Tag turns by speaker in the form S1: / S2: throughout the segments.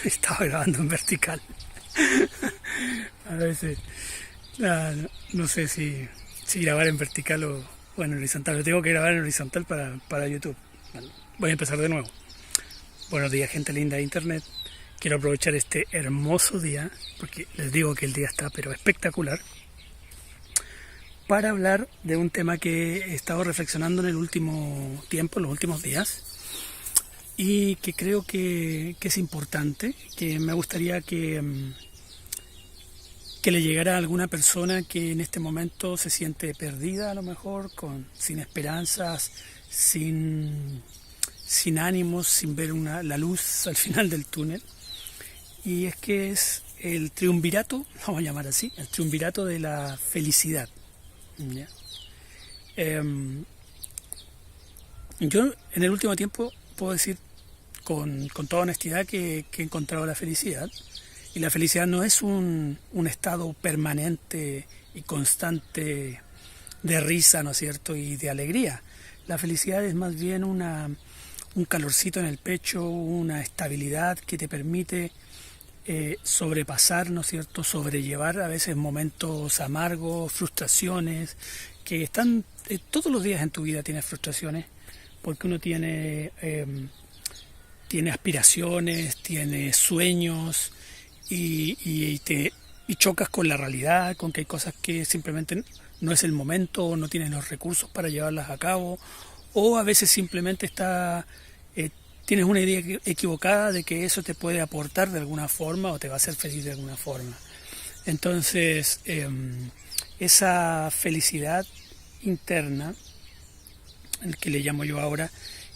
S1: Estaba grabando en vertical. A veces, no sé si grabar en vertical o en horizontal. Lo tengo que grabar en horizontal para YouTube. Bueno, voy a empezar de nuevo. Buenos días, gente linda de internet. Quiero aprovechar este hermoso día, porque les digo que el día está pero espectacular, para hablar de un tema que he estado reflexionando en el último tiempo, en los últimos días, y que creo que es importante, que me gustaría que le llegara a alguna persona que en este momento se siente perdida, a lo mejor, sin esperanzas, sin ánimos, sin ver la luz al final del túnel. Y es que es el triunvirato, vamos a llamar así, el triunvirato de la felicidad. ¿Ya? Yo en el último tiempo puedo decir con toda honestidad que he encontrado la felicidad. Y la felicidad no es un estado permanente y constante de risa, ¿no es cierto?, y de alegría. La felicidad es más bien un calorcito en el pecho, una estabilidad que te permite sobrepasar, ¿no es cierto?, sobrellevar a veces momentos amargos, frustraciones, que están todos los días en tu vida tienes frustraciones, porque uno tiene aspiraciones, tiene sueños y chocas con la realidad, con que hay cosas que simplemente no es el momento, o no tienes los recursos para llevarlas a cabo, o a veces simplemente tienes una idea equivocada de que eso te puede aportar de alguna forma o te va a hacer feliz de alguna forma. Entonces, esa felicidad interna, el que le llamo yo ahora,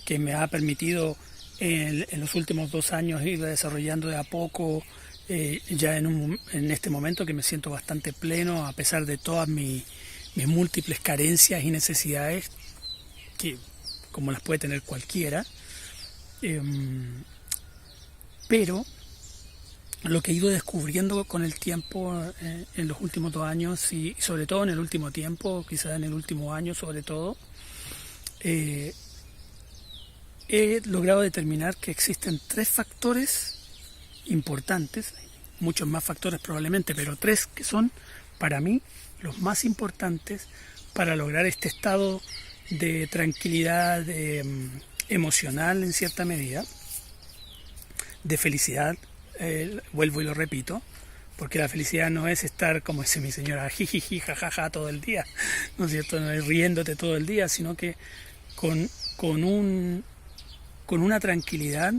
S1: que me ha permitido en los últimos 2 años ir desarrollando de a poco, ya en este momento que me siento bastante pleno a pesar de todas mis múltiples carencias y necesidades, que como las puede tener cualquiera. Pero lo que he ido descubriendo con el tiempo, en los últimos 2 años y sobre todo en el último tiempo, quizás en el último año sobre todo, he logrado determinar que existen 3 factores importantes, muchos más factores probablemente, pero 3 que son para mí los más importantes para lograr este estado de tranquilidad emocional en cierta medida, de felicidad. Vuelvo y lo repito, porque la felicidad no es estar, como dice mi señora, jijiji, jajaja todo el día, ¿no es cierto?, no es riéndote todo el día, sino que con una tranquilidad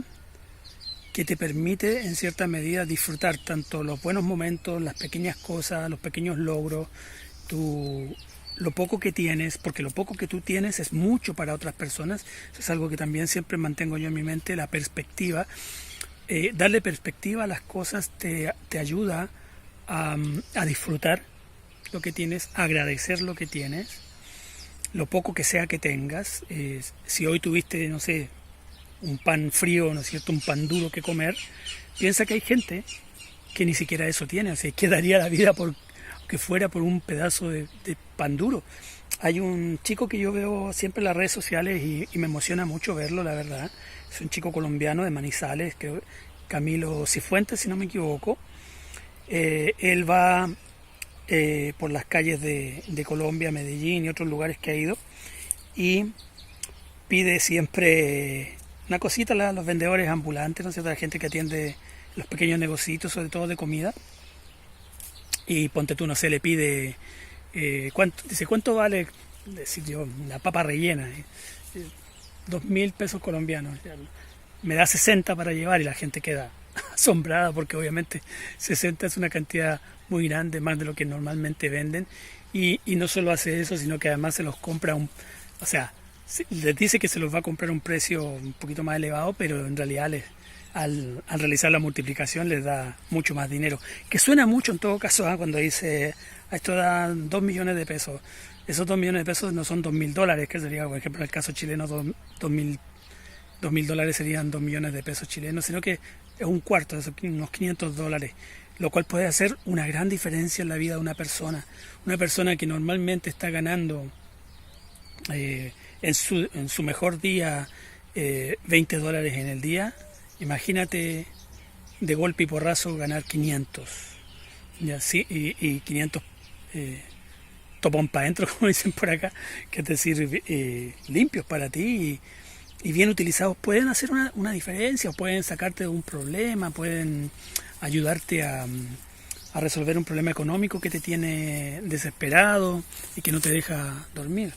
S1: que te permite en cierta medida disfrutar tanto los buenos momentos, las pequeñas cosas, los pequeños logros, lo poco que tienes, porque lo poco que tú tienes es mucho para otras personas. Eso es algo que también siempre mantengo yo en mi mente, la perspectiva. Darle perspectiva a las cosas te ayuda a disfrutar lo que tienes, a agradecer lo que tienes, lo poco que sea que tengas. Si hoy tuviste, no sé, un pan frío, ¿no es cierto?, un pan duro que comer, piensa que hay gente que ni siquiera eso tiene, o sea, que daría la vida por que fuera por un pedazo de pan duro. Hay un chico que yo veo siempre en las redes sociales y me emociona mucho verlo, la verdad. Es un chico colombiano de Manizales, creo, Camilo Cifuentes, si no me equivoco. Él va por las calles de Colombia, Medellín y otros lugares que ha ido, y pide siempre una cosita a los vendedores ambulantes, ¿no es cierto?, a la gente que atiende los pequeños negocios, sobre todo de comida. Y ponte tú, no sé, le pide, ¿cuánto vale, decir yo, una papa rellena? 2.000 pesos colombianos. Me da 60 para llevar, y la gente queda asombrada, porque obviamente 60 es una cantidad muy grande, más de lo que normalmente venden. Y no solo hace eso, sino que además se los compra o sea, les dice que se los va a comprar a un precio un poquito más elevado, pero en realidad al realizar la multiplicación les da mucho más dinero, que suena mucho en todo caso, cuando dice esto da 2 millones de pesos. Esos 2 millones de pesos no son 2.000 dólares, que sería, por ejemplo, en el caso chileno, 2.000 dólares serían 2 millones de pesos chilenos, sino que es un cuarto, de unos 500 dólares, lo cual puede hacer una gran diferencia en la vida de una persona que normalmente está ganando en su mejor día 20 dólares en el día. Imagínate de golpe y porrazo ganar 500. Ya, sí, y 500 topón para adentro, como dicen por acá, que es decir, limpios para ti y bien utilizados pueden hacer una diferencia, pueden sacarte de un problema, pueden ayudarte a resolver un problema económico que te tiene desesperado y que no te deja dormir.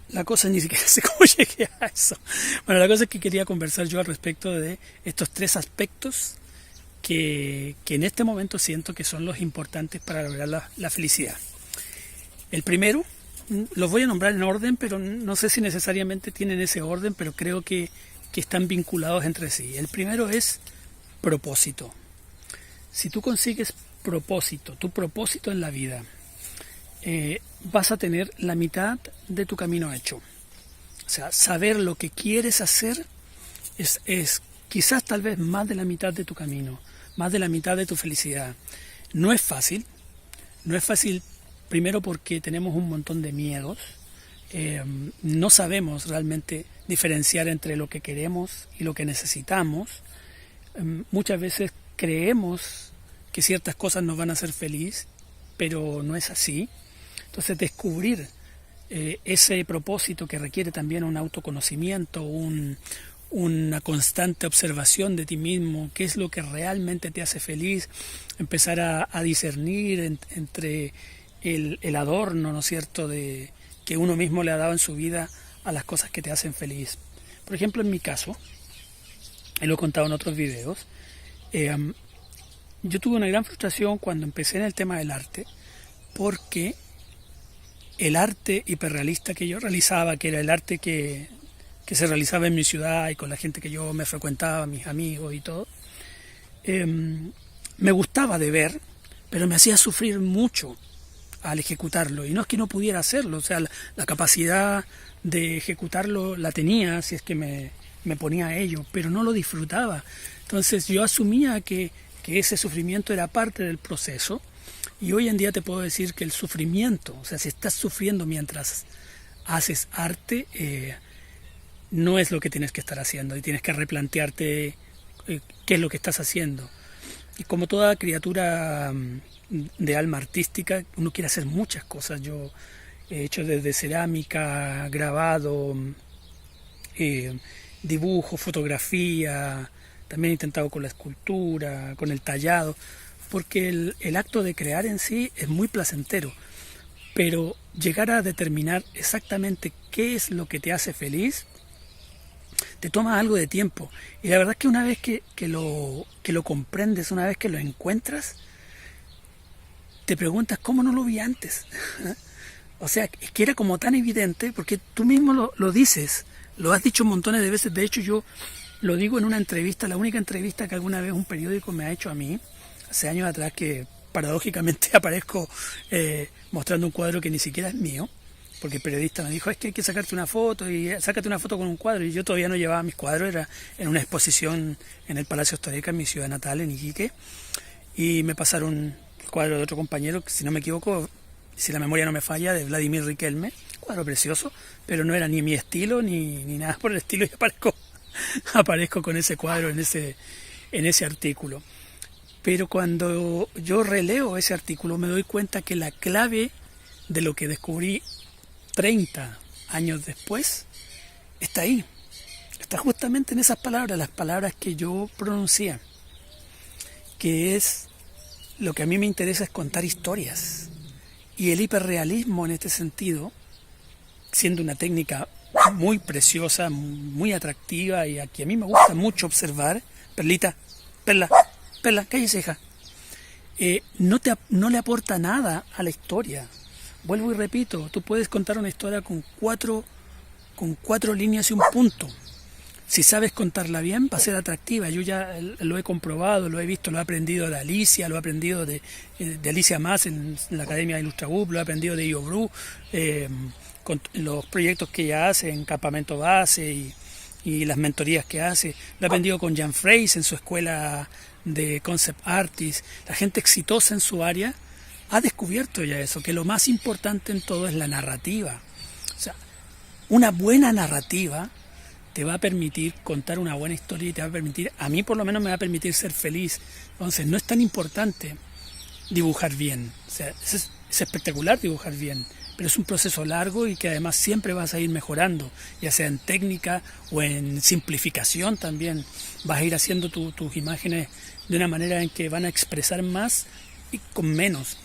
S1: La cosa ni siquiera sé cómo llegué a eso. Bueno, la cosa es que quería conversar yo al respecto de estos tres aspectos que en este momento siento que son los importantes para lograr la felicidad. El primero, los voy a nombrar en orden, pero no sé si necesariamente tienen ese orden, pero creo que están vinculados entre sí. El primero es propósito. Si tú consigues propósito, tu propósito en la vida, vas a tener la mitad de tu camino hecho. O sea, saber lo que quieres hacer es quizás tal vez más de la mitad de tu camino, más de la mitad de tu felicidad. No es fácil primero porque tenemos un montón de miedos, no sabemos realmente diferenciar entre lo que queremos y lo que necesitamos. Muchas veces creemos que ciertas cosas nos van a hacer feliz, pero no es así. Entonces descubrir ese propósito que requiere también un autoconocimiento, una constante observación de ti mismo, qué es lo que realmente te hace feliz, empezar a discernir entre el adorno, ¿no es cierto?, que uno mismo le ha dado en su vida a las cosas que te hacen feliz. Por ejemplo, en mi caso, y lo he contado en otros videos, yo tuve una gran frustración cuando empecé en el tema del arte, porque el arte hiperrealista que yo realizaba, que era el arte que se realizaba en mi ciudad y con la gente que yo me frecuentaba, mis amigos y todo, me gustaba de ver, pero me hacía sufrir mucho al ejecutarlo. Y no es que no pudiera hacerlo, o sea, la capacidad de ejecutarlo la tenía si es que me ponía a ello, pero no lo disfrutaba. Entonces yo asumía que ese sufrimiento era parte del proceso. Y hoy en día te puedo decir que el sufrimiento, o sea, si estás sufriendo mientras haces arte, no es lo que tienes que estar haciendo y tienes que replantearte qué es lo que estás haciendo. Y como toda criatura de alma artística, uno quiere hacer muchas cosas. Yo he hecho desde cerámica, grabado, dibujo, fotografía, también he intentado con la escultura, con el tallado, porque el acto de crear en sí es muy placentero, pero llegar a determinar exactamente qué es lo que te hace feliz te toma algo de tiempo. Y la verdad es que una vez que lo comprendes, una vez que lo encuentras, te preguntas cómo no lo vi antes. O sea, es que era como tan evidente, porque tú mismo lo dices, lo has dicho montones de veces. De hecho, yo lo digo en una entrevista, la única entrevista que alguna vez un periódico me ha hecho a mí, hace años atrás, que paradójicamente aparezco mostrando un cuadro que ni siquiera es mío, porque el periodista me dijo, es que hay que sacarte una foto, y sácate una foto con un cuadro, y yo todavía no llevaba mis cuadros, era en una exposición en el Palacio Ostoreca, en mi ciudad natal, en Iquique, y me pasaron el cuadro de otro compañero, que si no me equivoco, si la memoria no me falla, de Vladimir Riquelme, cuadro precioso, pero no era ni mi estilo, ni nada por el estilo, y aparezco con ese cuadro en ese artículo. Pero cuando yo releo ese artículo me doy cuenta que la clave de lo que descubrí 30 años después está ahí. Está justamente en esas palabras, las palabras que yo pronuncié. Que es, lo que a mí me interesa es contar historias. Y el hiperrealismo en este sentido, siendo una técnica muy preciosa, muy atractiva y a que a mí me gusta mucho observar, Perlita, Perla, cállese, hija. No le aporta nada a la historia. Vuelvo y repito, tú puedes contar una historia con cuatro líneas y un punto. Si sabes contarla bien, va a ser atractiva. Yo ya lo he comprobado, lo he visto, lo he aprendido de Alicia, lo he aprendido de Alicia Más en la Academia de IllustraWoop, lo he aprendido de Iobru, con los proyectos que ella hace en Campamento Base y las mentorías que hace. Lo he aprendido con Jan Freys en su escuela de Concept Artist. La gente exitosa en su área ha descubierto ya eso, que lo más importante en todo es la narrativa. O sea, una buena narrativa te va a permitir contar una buena historia y te va a permitir, a mí por lo menos me va a permitir ser feliz. Entonces no es tan importante dibujar bien, o sea, es espectacular dibujar bien, pero es un proceso largo y que además siempre vas a ir mejorando, ya sea en técnica o en simplificación también. Vas a ir haciendo tus imágenes de una manera en que van a expresar más y con menos.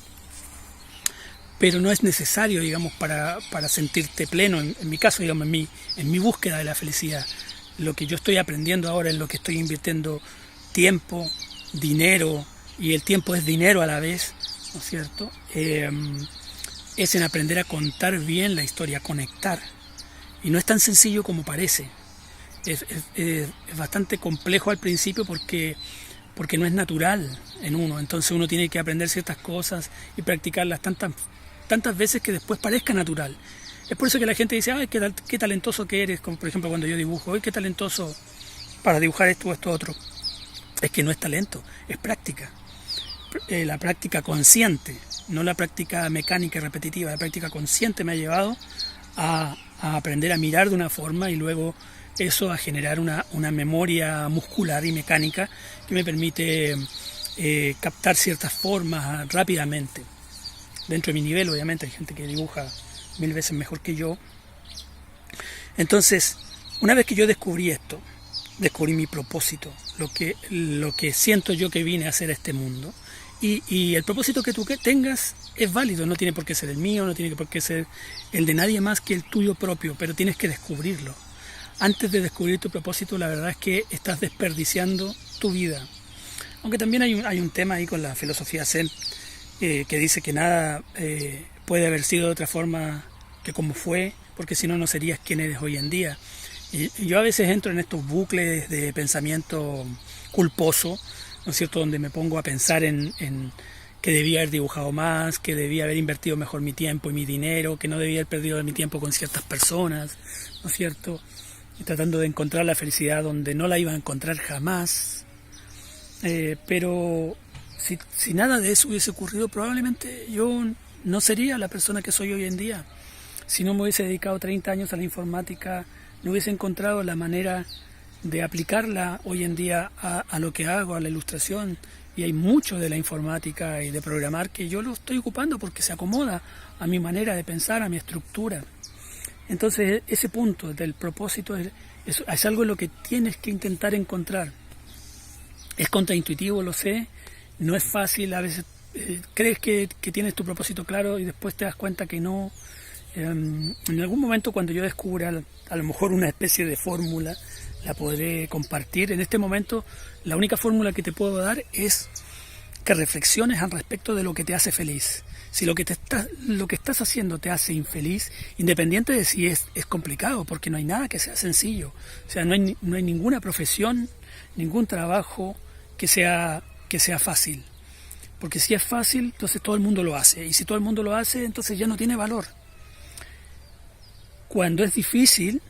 S1: Pero no es necesario, digamos, para sentirte pleno. En mi caso, digamos, en mi búsqueda de la felicidad, lo que yo estoy aprendiendo ahora, en lo que estoy invirtiendo tiempo, dinero, y el tiempo es dinero a la vez, ¿no es cierto? Es en aprender a contar bien la historia, a conectar. Y no es tan sencillo como parece. Es bastante complejo al principio porque no es natural en uno. Entonces uno tiene que aprender ciertas cosas y practicarlas tantas veces que después parezca natural. Es por eso que la gente dice, ay, qué talentoso que eres, como por ejemplo cuando yo dibujo, ay, qué talentoso para dibujar esto o esto otro. Es que no es talento, es práctica. La práctica consciente, no la práctica mecánica y repetitiva. La práctica consciente me ha llevado a aprender a mirar de una forma y luego eso a generar una memoria muscular y mecánica que me permite captar ciertas formas rápidamente. Dentro de mi nivel, obviamente, hay gente que dibuja 1000 veces mejor que yo. Entonces, una vez que yo descubrí esto, descubrí mi propósito, lo que siento yo que vine a hacer a este mundo. Y el propósito que tú tengas es válido, no tiene por qué ser el mío, no tiene por qué ser el de nadie más que el tuyo propio, pero tienes que descubrirlo. Antes de descubrir tu propósito, la verdad es que estás desperdiciando tu vida. Aunque también hay un tema ahí con la filosofía Zen, que dice que nada puede haber sido de otra forma que como fue, porque si no, no serías quien eres hoy en día. Y yo a veces entro en estos bucles de pensamiento culposo, ¿no es cierto?, donde me pongo a pensar en que debía haber dibujado más, que debía haber invertido mejor mi tiempo y mi dinero, que no debía haber perdido mi tiempo con ciertas personas, ¿no es cierto?, y tratando de encontrar la felicidad donde no la iba a encontrar jamás. Pero si nada de eso hubiese ocurrido, probablemente yo no sería la persona que soy hoy en día. Si no me hubiese dedicado 30 años a la informática, no hubiese encontrado la manera de aplicarla hoy en día a lo que hago, a la ilustración. Y hay mucho de la informática y de programar que yo lo estoy ocupando porque se acomoda a mi manera de pensar, a mi estructura. Entonces ese punto del propósito es algo en lo que tienes que intentar encontrar. Es contraintuitivo, lo sé, no es fácil, a veces crees que tienes tu propósito claro y después te das cuenta que no. En algún momento cuando yo descubra a lo mejor una especie de fórmula, la podré compartir. En este momento la única fórmula que te puedo dar es que reflexiones al respecto de lo que te hace feliz. Si lo que estás haciendo te hace infeliz, independiente de si es complicado, porque no hay nada que sea sencillo. O sea, no hay ninguna profesión, ningún trabajo que sea fácil. Porque si es fácil, entonces todo el mundo lo hace. Y si todo el mundo lo hace, entonces ya no tiene valor. Cuando es difícil,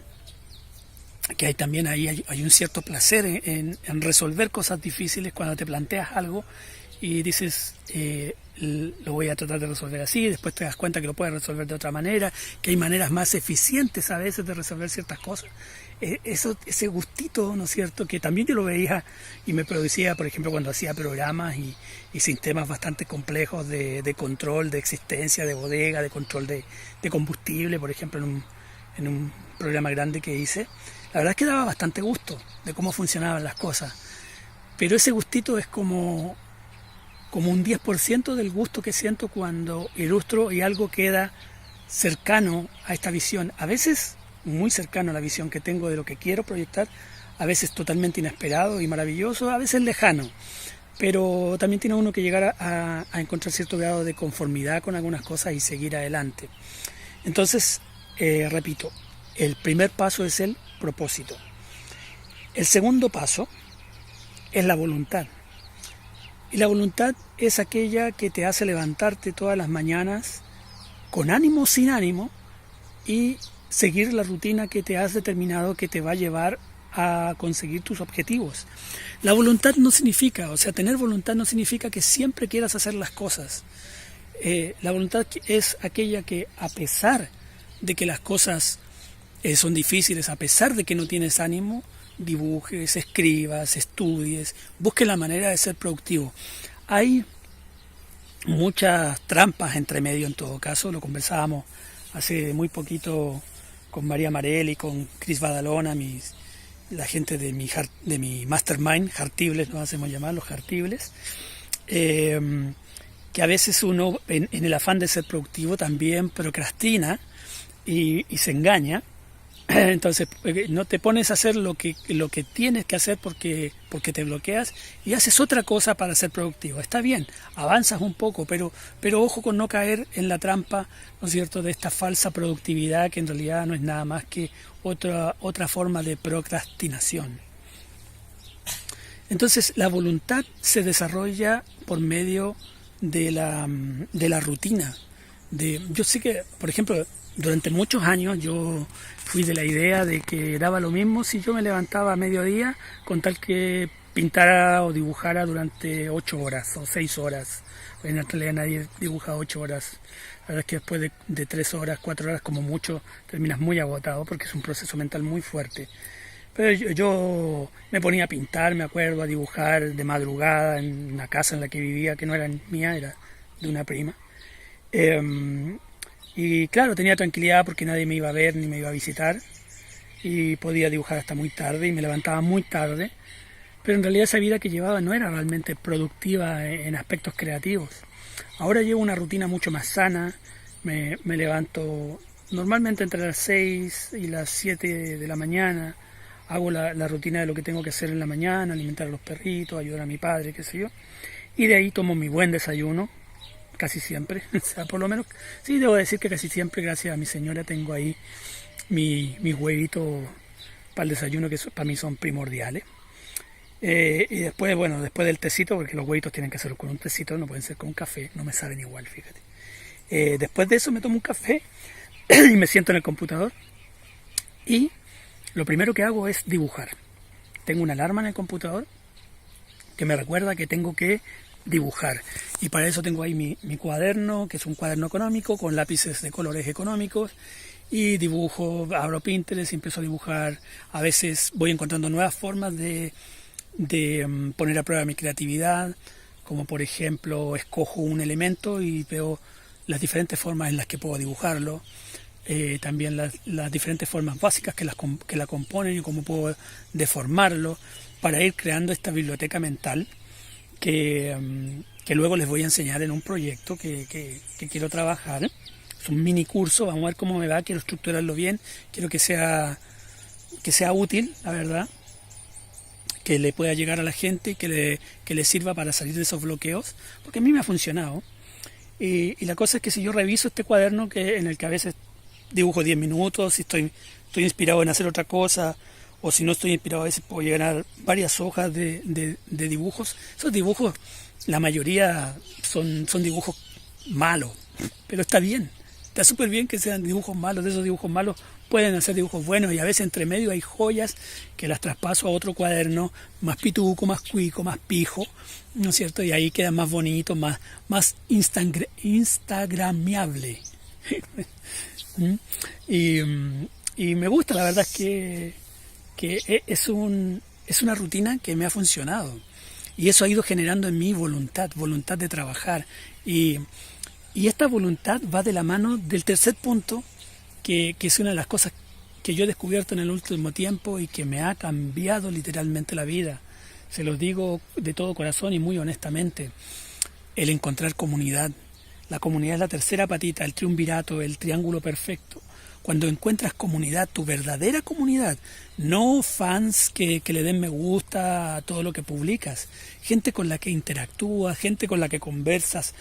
S1: que hay un cierto placer en resolver cosas difíciles cuando te planteas algo y dices, lo voy a tratar de resolver así, después te das cuenta que lo puedes resolver de otra manera, que hay maneras más eficientes a veces de resolver ciertas cosas. Ese gustito, ¿no es cierto?, que también yo lo veía y me producía, por ejemplo, cuando hacía programas y sistemas bastante complejos de control de existencia, de bodega, de control de combustible, por ejemplo, en un programa grande que hice. La verdad es que daba bastante gusto de cómo funcionaban las cosas, pero ese gustito es como un 10% del gusto que siento cuando ilustro y algo queda cercano a esta visión, a veces muy cercano a la visión que tengo de lo que quiero proyectar, a veces totalmente inesperado y maravilloso, a veces lejano, pero también tiene uno que llegar a encontrar cierto grado de conformidad con algunas cosas y seguir adelante. Entonces, repito, el primer paso es el propósito. El segundo paso es la voluntad. Y la voluntad es aquella que te hace levantarte todas las mañanas con ánimo o sin ánimo y seguir la rutina que te has determinado que te va a llevar a conseguir tus objetivos. La voluntad no significa, tener voluntad no significa que siempre quieras hacer las cosas. La voluntad es aquella que, a pesar de que las cosas son difíciles, a pesar de que no tienes ánimo, dibujes, escribas, estudies, busques la manera de ser productivo. Hay muchas trampas entre medio en todo caso, lo conversábamos hace muy poquito con María Marel y con Chris Badalona, la gente de mi mastermind, Jartibles, nos hacemos llamar los Jartibles, que a veces uno en el afán de ser productivo también procrastina y se engaña. Entonces no te pones a hacer lo que tienes que hacer porque te bloqueas y haces otra cosa para ser productivo. Está bien, avanzas un poco, pero ojo con no caer en la trampa, ¿no es cierto?, de esta falsa productividad que en realidad no es nada más que otra forma de procrastinación. Entonces la voluntad se desarrolla por medio de la rutina. Yo sé que, por ejemplo, durante muchos años yo fui de la idea de que daba lo mismo si yo me levantaba a mediodía con tal que pintara o dibujara durante 8 horas o 6 horas. En realidad nadie dibuja 8 horas. La verdad es que después de 3 horas, 4 horas como mucho, terminas muy agotado porque es un proceso mental muy fuerte. Pero yo me ponía a pintar, me acuerdo, a dibujar de madrugada en una casa en la que vivía, que no era mía, era de una prima. Y claro, tenía tranquilidad porque nadie me iba a ver ni me iba a visitar y podía dibujar hasta muy tarde y me levantaba muy tarde, pero en realidad esa vida que llevaba no era realmente productiva en aspectos creativos. Ahora llevo una rutina mucho más sana, me levanto normalmente entre las 6 y las 7 de la mañana, hago la rutina de lo que tengo que hacer en la mañana, alimentar a los perritos, ayudar a mi padre, qué sé yo, y de ahí tomo mi buen desayuno, casi siempre, o sea, por lo menos, sí, debo decir que casi siempre, gracias a mi señora, tengo ahí mis huevitos para el desayuno, que para mí son primordiales. Y después, bueno, después del tecito, porque los huevitos tienen que ser con un tecito, no pueden ser con un café, no me saben igual, fíjate. Después de eso me tomo un café y me siento en el computador y lo primero que hago es dibujar. Tengo una alarma en el computador que me recuerda que tengo que dibujar, y para eso tengo ahí mi cuaderno, que es un cuaderno económico con lápices de colores económicos, y dibujo, abro Pinterest y empiezo a dibujar. A veces voy encontrando nuevas formas de poner a prueba mi creatividad, como por ejemplo escojo un elemento y veo las diferentes formas en las que puedo dibujarlo, también las diferentes formas básicas que la componen y cómo puedo deformarlo para ir creando esta biblioteca mental que luego les voy a enseñar en un proyecto que quiero trabajar. Es un mini curso, vamos a ver cómo me va, quiero estructurarlo bien, quiero que sea útil, la verdad, que le pueda llegar a la gente y que le sirva para salir de esos bloqueos, porque a mí me ha funcionado. Y la cosa es que si yo reviso este cuaderno en el que a veces dibujo 10 minutos, si estoy inspirado en hacer otra cosa, o si no estoy inspirado, a veces puedo llenar varias hojas de dibujos. Esos dibujos, la mayoría son dibujos malos, pero está bien, está súper bien que sean dibujos malos. De esos dibujos malos pueden hacer dibujos buenos, y a veces entre medio hay joyas que las traspaso a otro cuaderno más pituco, más cuico, más pijo, ¿no es cierto? Y ahí quedan más bonitos, más instagramiable. Y me gusta, la verdad es que es una rutina que me ha funcionado, y eso ha ido generando en mí voluntad de trabajar, y esta voluntad va de la mano del tercer punto, que es una de las cosas que yo he descubierto en el último tiempo y que me ha cambiado literalmente la vida. Se los digo de todo corazón y muy honestamente: el encontrar comunidad. La comunidad es la tercera patita, el triunvirato, el triángulo perfecto. Cuando encuentras comunidad, tu verdadera comunidad, no fans que le den me gusta a todo lo que publicas, gente con la que interactúas, gente con la que conversas,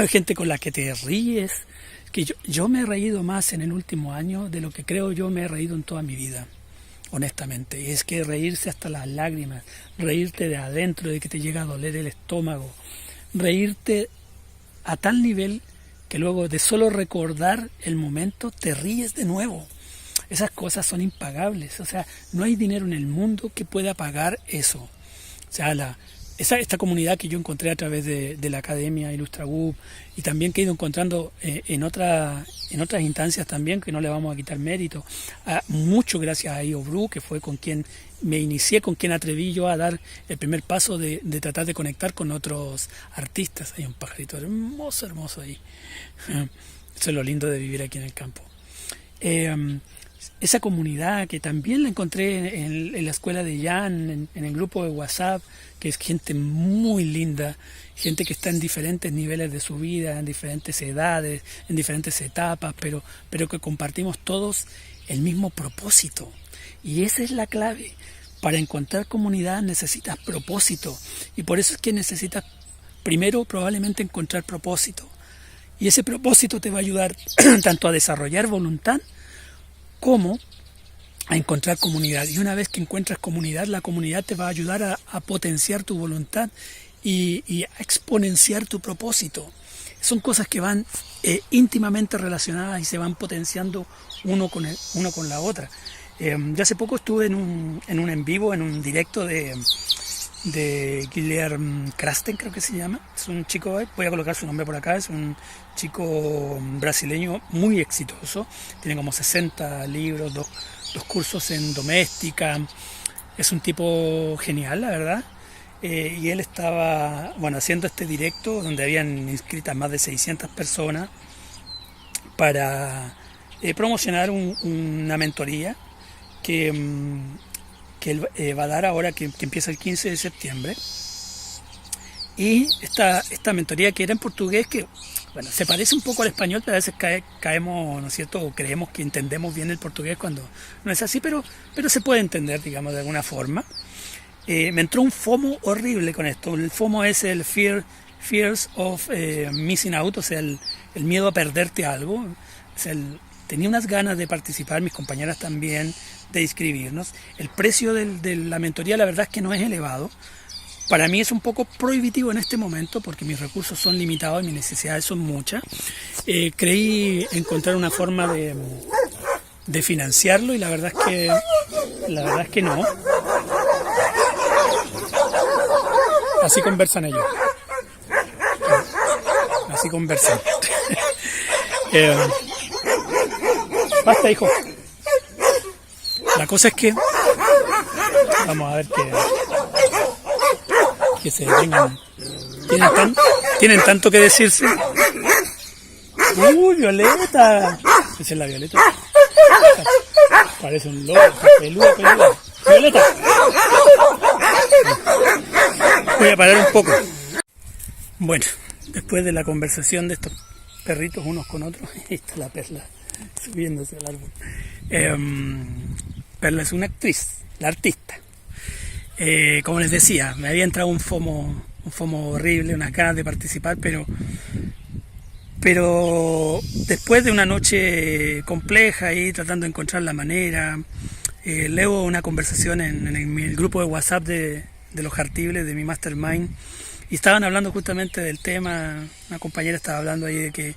S1: gente con la que te ríes, que yo me he reído más en el último año de lo que creo yo me he reído en toda mi vida, honestamente. Y es que reírse hasta las lágrimas, reírte de adentro, de que te llega a doler el estómago, reírte a tal nivel que luego de solo recordar el momento te ríes de nuevo. Esas cosas son impagables. O sea, no hay dinero en el mundo que pueda pagar eso. O sea, esta comunidad que yo encontré a través de la Academia IllustraWoop, y también que he ido encontrando en otras instancias también, que no le vamos a quitar mérito, mucho gracias a Iobru, que fue con quien me inicié, con quien atreví yo a dar el primer paso de tratar de conectar con otros artistas. Hay un pajarito hermoso, hermoso ahí. Eso es lo lindo de vivir aquí en el campo. Esa comunidad que también la encontré en la escuela de Jan, en el grupo de WhatsApp, que es gente muy linda, gente que está en diferentes niveles de su vida, en diferentes edades, en diferentes etapas, pero que compartimos todos el mismo propósito. Y esa es la clave. Para encontrar comunidad necesitas propósito, y por eso es que necesitas primero probablemente encontrar propósito. Y ese propósito te va a ayudar tanto a desarrollar voluntad como a encontrar comunidad. Y una vez que encuentras comunidad, la comunidad te va a ayudar a potenciar tu voluntad y a exponenciar tu propósito. Son cosas que van íntimamente relacionadas y se van potenciando uno con la otra. Ya hace poco estuve en un en vivo, en un directo de Guilherme Crasten, creo que se llama. Es un chico, voy a colocar su nombre por acá, es un chico brasileño muy exitoso, tiene como 60 libros, dos cursos en doméstica, es un tipo genial, la verdad. Y él estaba haciendo este directo donde habían inscritas más de 600 personas para promocionar una mentoría que él va a dar ahora, que empieza el 15 de septiembre. Y esta mentoría, que era en portugués, que se parece un poco al español, pero a veces caemos, ¿no es cierto?, o creemos que entendemos bien el portugués cuando no es así, pero se puede entender, digamos, de alguna forma. Me entró un FOMO horrible con esto. El FOMO es el Fears of Missing Out, o sea, el miedo a perderte algo. O sea, tenía unas ganas de participar, mis compañeras también, de inscribirnos. El precio de la mentoría, la verdad es que no es elevado. Para mí es un poco prohibitivo en este momento porque mis recursos son limitados y mis necesidades son muchas. Creí encontrar una forma de financiarlo, y la verdad es que no. Así conversan ellos. Así conversan. Basta, hijo. La cosa es que vamos a ver que se detengan. Tienen tanto que decirse. Violeta. Esa es la Violeta. Parece un lobo. Peluda. Violeta. Voy a parar un poco. Bueno, después de la conversación de estos perritos unos con otros, ahí está la Perla subiéndose al árbol. Perla es una actriz, la artista. Como les decía, me había entrado un FOMO horrible, unas ganas de participar, pero después de una noche compleja y tratando de encontrar la manera, leo una conversación en el grupo de WhatsApp de los Jartibles, de mi Mastermind, y estaban hablando justamente del tema. Una compañera estaba hablando ahí de que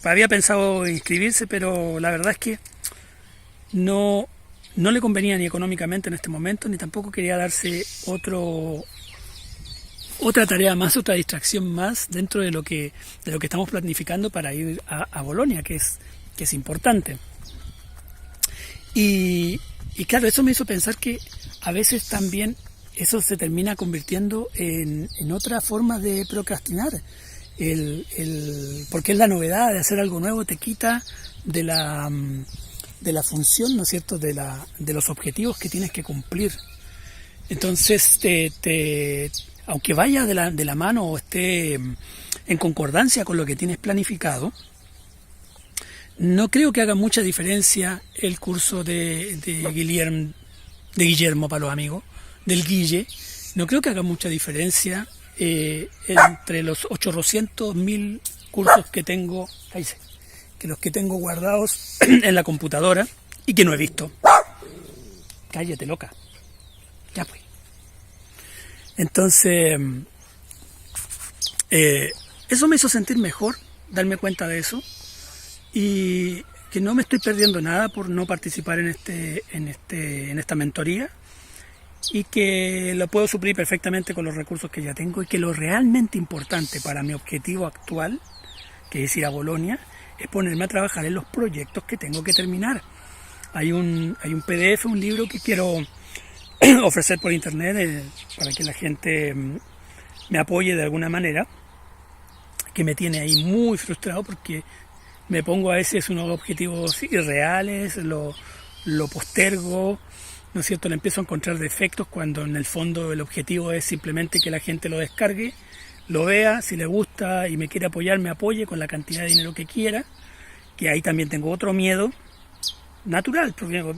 S1: había pensado inscribirse, pero la verdad es que no le convenía ni económicamente en este momento, ni tampoco quería darse otra tarea más, otra distracción más dentro de lo que estamos planificando para ir a Bolonia, que es importante. Y claro, eso me hizo pensar que a veces también eso se termina convirtiendo en otra forma de procrastinar. Porque es la novedad de hacer algo nuevo, te quita de la función, ¿no es cierto?, de los objetivos que tienes que cumplir. Entonces, aunque vaya de la mano o esté en concordancia con lo que tienes planificado, no creo que haga mucha diferencia el curso de Guillermo para los amigos, del Guille. No creo que haga mucha diferencia entre los 800.000 cursos que tengo, que los que tengo guardados en la computadora y que no he visto. Cállate, loca. Ya pues. Entonces, eso me hizo sentir mejor, darme cuenta de eso, y que no me estoy perdiendo nada por no participar en esta mentoría, y que lo puedo suplir perfectamente con los recursos que ya tengo, y que lo realmente importante para mi objetivo actual, que es ir a Bolonia, es ponerme a trabajar en los proyectos que tengo que terminar. Hay un PDF, un libro que quiero ofrecer por internet para que la gente me apoye de alguna manera, que me tiene ahí muy frustrado porque me pongo a veces unos objetivos irreales, lo postergo, ¿no es cierto? Le empiezo a encontrar defectos cuando en el fondo el objetivo es simplemente que la gente lo descargue, lo vea, si le gusta y me quiere apoyar, me apoye con la cantidad de dinero que quiera, que ahí también tengo otro miedo natural,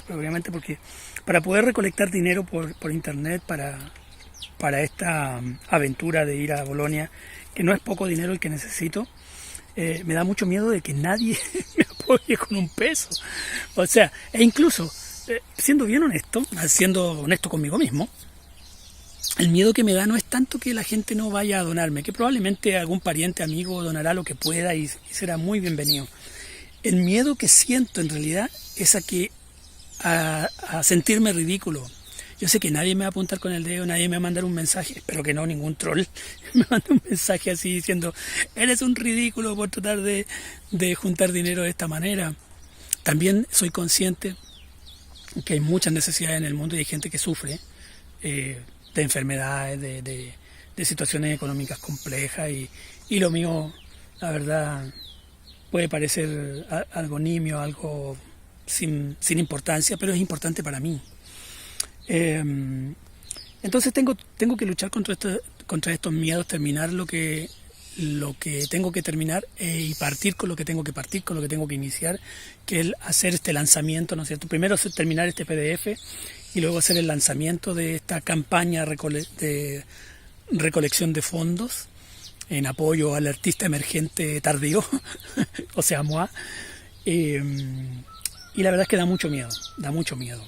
S1: obviamente, porque para poder recolectar dinero por internet para esta aventura de ir a Bolonia, que no es poco dinero el que necesito, me da mucho miedo de que nadie me apoye con un peso. O sea, e incluso, siendo honesto conmigo mismo, el miedo que me da no es tanto que la gente no vaya a donarme, que probablemente algún pariente, amigo donará lo que pueda y será muy bienvenido. El miedo que siento en realidad es a sentirme ridículo. Yo sé que nadie me va a apuntar con el dedo, nadie me va a mandar un mensaje, espero que no, ningún troll me mande un mensaje así diciendo: eres un ridículo por tratar de juntar dinero de esta manera. También soy consciente que hay muchas necesidades en el mundo y hay gente que sufre de enfermedades, de situaciones económicas complejas, y lo mío, la verdad, puede parecer algo nimio, algo sin importancia, pero es importante para mí. Entonces tengo que luchar contra estos miedos, terminar lo que tengo que terminar, y partir con lo que tengo que partir, con lo que tengo que iniciar, que es hacer este lanzamiento, ¿no es cierto? Primero terminar este PDF y luego hacer el lanzamiento de esta campaña de recolección de fondos en apoyo al artista emergente tardío, o sea, moi. Y la verdad es que da mucho miedo.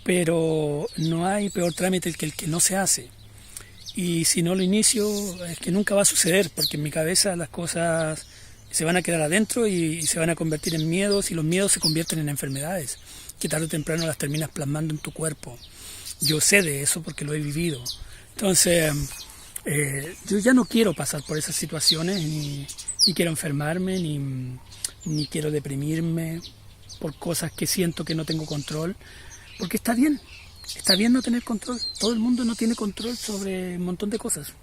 S1: Pero no hay peor trámite que el que no se hace. Y si no lo inicio, es que nunca va a suceder, porque en mi cabeza las cosas se van a quedar adentro y se van a convertir en miedos, y los miedos se convierten en enfermedades, que tarde o temprano las terminas plasmando en tu cuerpo. Yo sé de eso porque lo he vivido. Entonces, yo ya no quiero pasar por esas situaciones, ni quiero enfermarme, ni quiero deprimirme por cosas que siento que no tengo control, porque está bien no tener control. Todo el mundo no tiene control sobre un montón de cosas,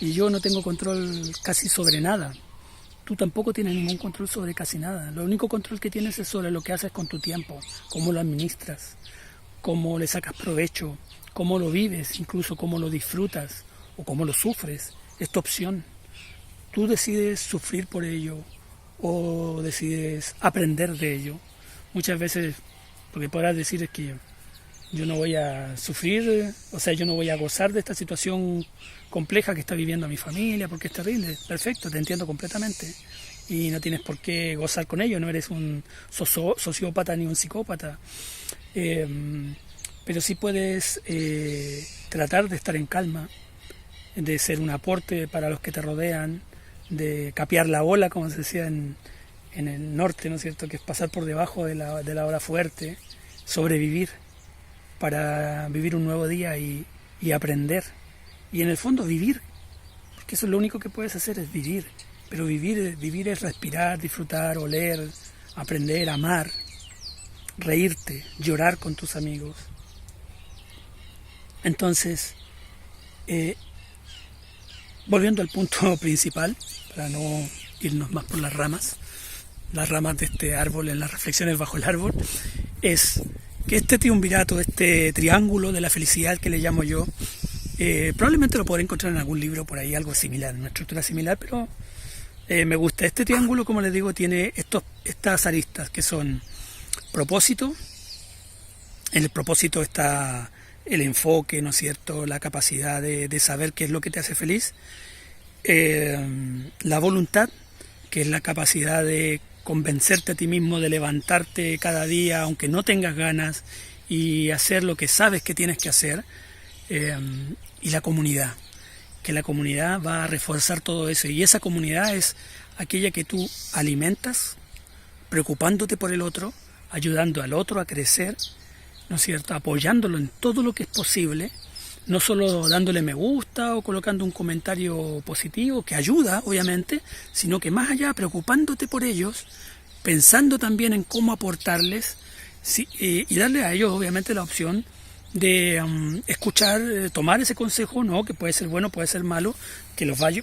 S1: y yo no tengo control casi sobre nada. Tú tampoco tienes ningún control sobre casi nada. Lo único control que tienes es sobre lo que haces con tu tiempo, cómo lo administras, cómo le sacas provecho, cómo lo vives, incluso cómo lo disfrutas o cómo lo sufres. Es tu opción. Tú decides sufrir por ello o decides aprender de ello. Muchas veces, porque podrás decir, es que yo no voy a sufrir, o sea, yo no voy a gozar de esta situación compleja que está viviendo mi familia, porque es terrible. Perfecto, te entiendo completamente. Y no tienes por qué gozar con ello, no eres un sociópata ni un psicópata. Pero sí puedes tratar de estar en calma, de ser un aporte para los que te rodean, de capear la ola, como se decía en el norte, ¿no es cierto?, que es pasar por debajo de la ola fuerte, sobrevivir para vivir un nuevo día y aprender. Y en el fondo vivir, porque eso es lo único que puedes hacer, es vivir. Pero vivir es respirar, disfrutar, oler, aprender, amar, reírte, llorar con tus amigos. Entonces, volviendo al punto principal, para no irnos más por las ramas de este árbol, en las reflexiones bajo el árbol, es que este triunvirato, este triángulo de la felicidad que le llamo yo, probablemente lo podré encontrar en algún libro por ahí, algo similar, una estructura similar, pero me gusta. Este triángulo, como les digo, tiene estas aristas que son propósito. En el propósito está el enfoque, ¿no es cierto?, la capacidad de saber qué es lo que te hace feliz. La voluntad, que es la capacidad de convencerte a ti mismo de levantarte cada día aunque no tengas ganas y hacer lo que sabes que tienes que hacer. Y la comunidad, que la comunidad va a reforzar todo eso, y esa comunidad es aquella que tú alimentas preocupándote por el otro, ayudando al otro a crecer, ¿no es cierto?, apoyándolo en todo lo que es posible, no solo dándole me gusta o colocando un comentario positivo, que ayuda, obviamente, sino que más allá, preocupándote por ellos, pensando también en cómo aportarles, y darle a ellos, obviamente, la opción de escuchar, tomar ese consejo, ¿no?, que puede ser bueno, puede ser malo,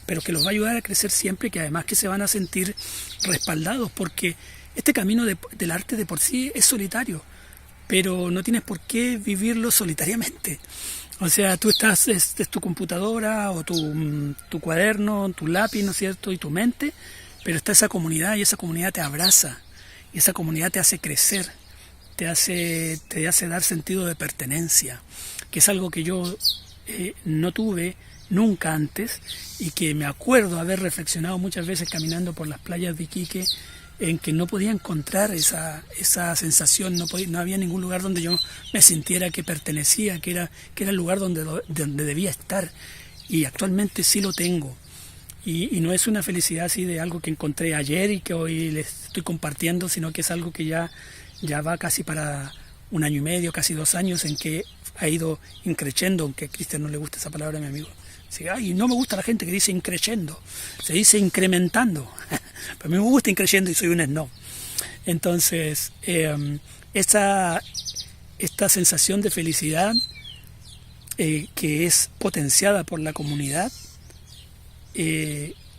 S1: pero que los va a ayudar a crecer siempre, que además que se van a sentir respaldados, porque este camino del arte de por sí es solitario, pero no tienes por qué vivirlo solitariamente. O sea, tú estás, es tu computadora o tu cuaderno, tu lápiz, ¿no es cierto?, y tu mente, pero está esa comunidad y esa comunidad te abraza y esa comunidad te hace crecer, te hace dar sentido de pertenencia, que es algo que yo no tuve nunca antes y que me acuerdo haber reflexionado muchas veces caminando por las playas de Iquique, en que no podía encontrar esa sensación, no había ningún lugar donde yo me sintiera que pertenecía, que era el lugar donde debía estar, y actualmente sí lo tengo. Y no es una felicidad así de algo que encontré ayer y que hoy les estoy compartiendo, sino que es algo que ya va casi para 1 año y medio, casi 2 años, en que ha ido increciendo, aunque a Cristian no le gusta esa palabra, mi amigo. Sí, y no me gusta la gente que dice increciendo, se dice incrementando. Pero a mí me gusta increciendo y soy un snob. Entonces, esta sensación de felicidad que es potenciada por la comunidad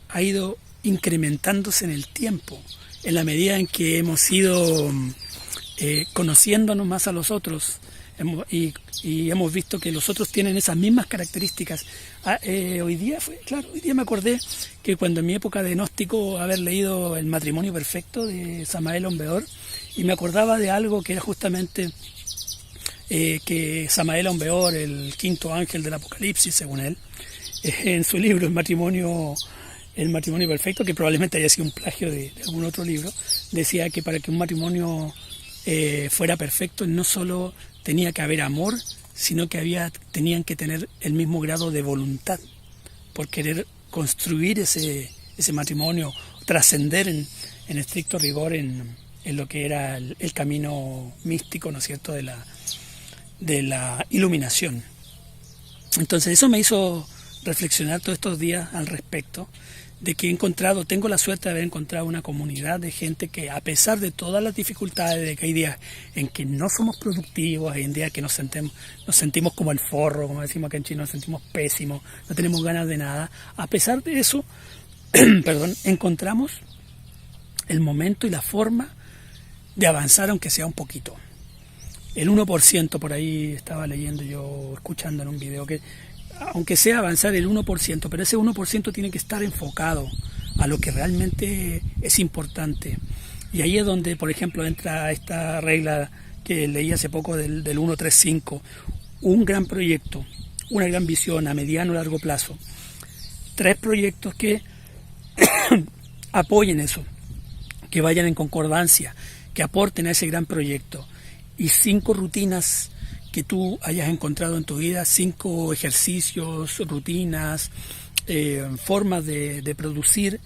S1: ha ido incrementándose en el tiempo, en la medida en que hemos ido conociéndonos más a los otros y hemos visto que los otros tienen esas mismas características. Hoy día me acordé que cuando en mi época de gnóstico haber leído El matrimonio perfecto de Samael Aun Weor, y me acordaba de algo que era justamente que Samael Aun Weor, el 5º ángel del Apocalipsis, según él, en su libro El matrimonio perfecto, que probablemente haya sido un plagio de algún otro libro, decía que para que un matrimonio fuera perfecto no solo tenía que haber amor, sino que tenían que tener el mismo grado de voluntad por querer construir ese matrimonio, trascender en estricto rigor en lo que era el camino místico, ¿no es cierto?, de la iluminación. Entonces eso me hizo reflexionar todos estos días al respecto, de que tengo la suerte de haber encontrado una comunidad de gente que, a pesar de todas las dificultades, de que hay días en que no somos productivos, hay días que nos sentimos como el forro, como decimos acá en Chile, nos sentimos pésimos, no tenemos ganas de nada, a pesar de eso, encontramos el momento y la forma de avanzar, aunque sea un poquito. El 1%, por ahí estaba leyendo yo, escuchando en un video, que aunque sea avanzar el 1%, pero ese 1% tiene que estar enfocado a lo que realmente es importante. Y ahí es donde, por ejemplo, entra esta regla que leí hace poco del 1-3-5. Un gran proyecto, una gran visión a mediano o largo plazo. 3 proyectos que apoyen eso, que vayan en concordancia, que aporten a ese gran proyecto. Y 5 rutinas que tú hayas encontrado en tu vida, 5 ejercicios, rutinas, formas de producir,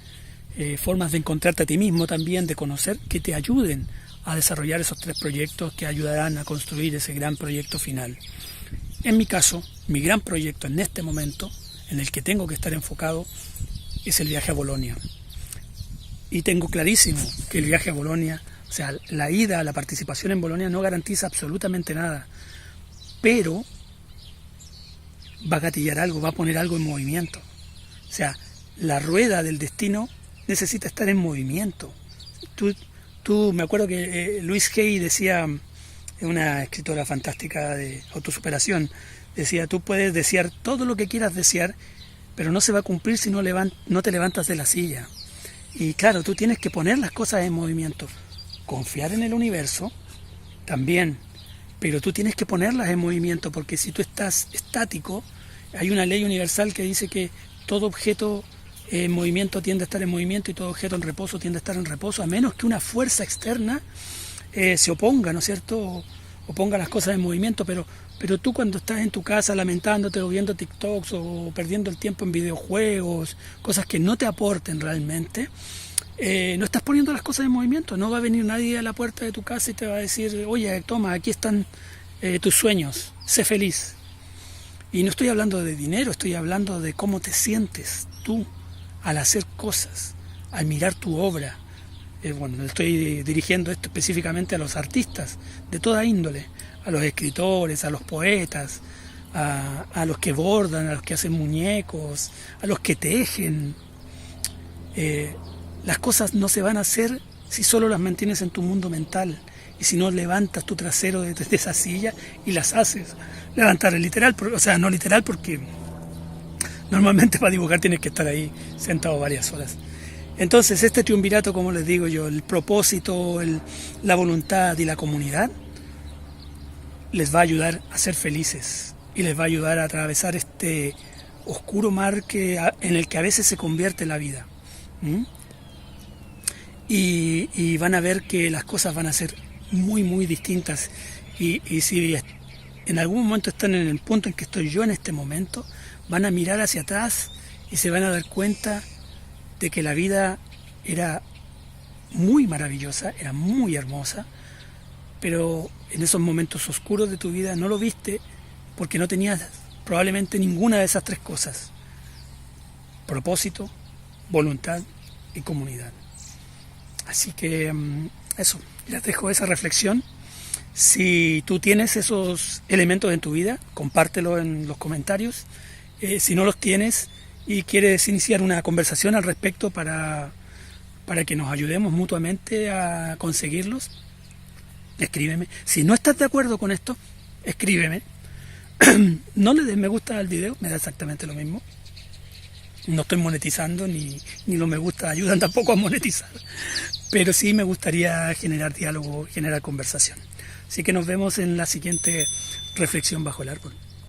S1: formas de encontrarte a ti mismo también, de conocer, que te ayuden a desarrollar esos 3 proyectos que ayudarán a construir ese gran proyecto final. En mi caso, mi gran proyecto en este momento, en el que tengo que estar enfocado, es el viaje a Bolonia. Y tengo clarísimo que el viaje a Bolonia, o sea, la participación en Bolonia no garantiza absolutamente nada, pero va a gatillar algo, va a poner algo en movimiento. O sea, la rueda del destino necesita estar en movimiento. Me acuerdo que Louise Hay decía, una escritora fantástica de autosuperación, decía, tú puedes desear todo lo que quieras desear, pero no se va a cumplir si no te levantas de la silla. Y claro, tú tienes que poner las cosas en movimiento. Confiar en el universo también, pero tú tienes que ponerlas en movimiento, porque si tú estás estático, hay una ley universal que dice que todo objeto en movimiento tiende a estar en movimiento y todo objeto en reposo tiende a estar en reposo, a menos que una fuerza externa se oponga, ¿no es cierto?, o ponga las cosas en movimiento, pero tú cuando estás en tu casa lamentándote o viendo TikToks o perdiendo el tiempo en videojuegos, cosas que no te aporten realmente, no estás poniendo las cosas en movimiento. No va a venir nadie a la puerta de tu casa y te va a decir, oye, toma, aquí están tus sueños, sé feliz. Y no estoy hablando de dinero, estoy hablando de cómo te sientes tú al hacer cosas, al mirar tu obra. Bueno, estoy dirigiendo esto específicamente a los artistas de toda índole, a los escritores, a los poetas, a los que bordan, a los que hacen muñecos, a los que tejen. Las cosas no se van a hacer si solo las mantienes en tu mundo mental y si no levantas tu trasero de esa silla y las haces. Levantar es literal, o sea, no literal porque normalmente para dibujar tienes que estar ahí sentado varias horas. Entonces este triunvirato, como les digo yo, el propósito, la voluntad y la comunidad les va a ayudar a ser felices y les va a ayudar a atravesar este oscuro mar en el que a veces se convierte la vida. Y van a ver que las cosas van a ser muy, muy distintas. Y si en algún momento están en el punto en que estoy yo en este momento, van a mirar hacia atrás y se van a dar cuenta de que la vida era muy maravillosa, era muy hermosa, pero en esos momentos oscuros de tu vida no lo viste porque no tenías probablemente ninguna de esas tres cosas: propósito, voluntad y comunidad. Así que eso, les dejo esa reflexión. Si tú tienes esos elementos en tu vida, compártelo en los comentarios. Si no los tienes y quieres iniciar una conversación al respecto para que nos ayudemos mutuamente a conseguirlos, escríbeme. Si no estás de acuerdo con esto, escríbeme. No le des me gusta al video, me da exactamente lo mismo. No estoy monetizando, ni los me gusta ayudan tampoco a monetizar. Pero sí me gustaría generar diálogo, generar conversación. Así que nos vemos en la siguiente reflexión bajo el árbol.